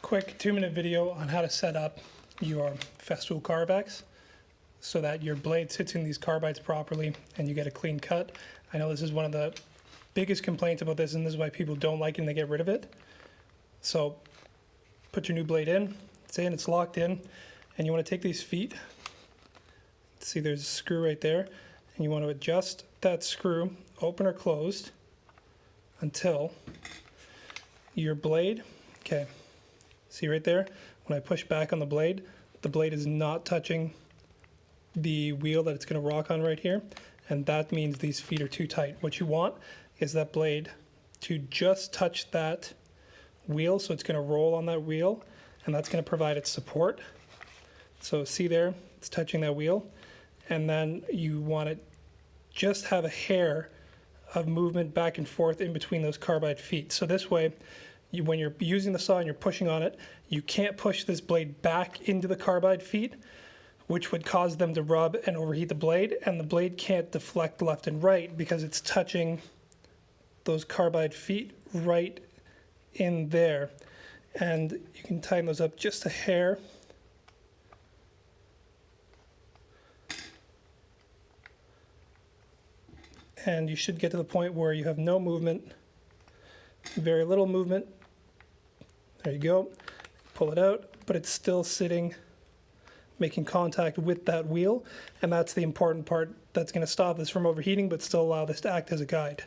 quick 2-minute video on how to set up your festool carvex so that your blade sits in these carbides properly and you get a clean cut. I know this is one of the biggest complaints about this, and this is why people don't like it and they get rid of it. So put your new blade in, it's locked in, and you want to take these feet. See, there's a screw right there, and you want to adjust that screw, open or closed, until your blade, okay, see right there, when I push back on the blade is not touching the wheel that it's going to rock on right here, and that means these feet are too tight. What you want is that blade to just touch that wheel, so it's going to roll on that wheel, and that's going to provide its support. So see there, it's touching that wheel, and then you want to just have a hair of movement back and forth in between those carbide feet. So this way, when you're using the saw and you're pushing on it, you can't push this blade back into the carbide feet, which would cause them to rub and overheat the blade, and the blade can't deflect left and right because it's touching those carbide feet right in there. And you can tighten those up just a hair. And you should get to the point where you have no movement, very little movement. There you go. Pull it out, but it's still sitting, making contact with that wheel, and that's the important part that's going to stop this from overheating but still allow this to act as a guide.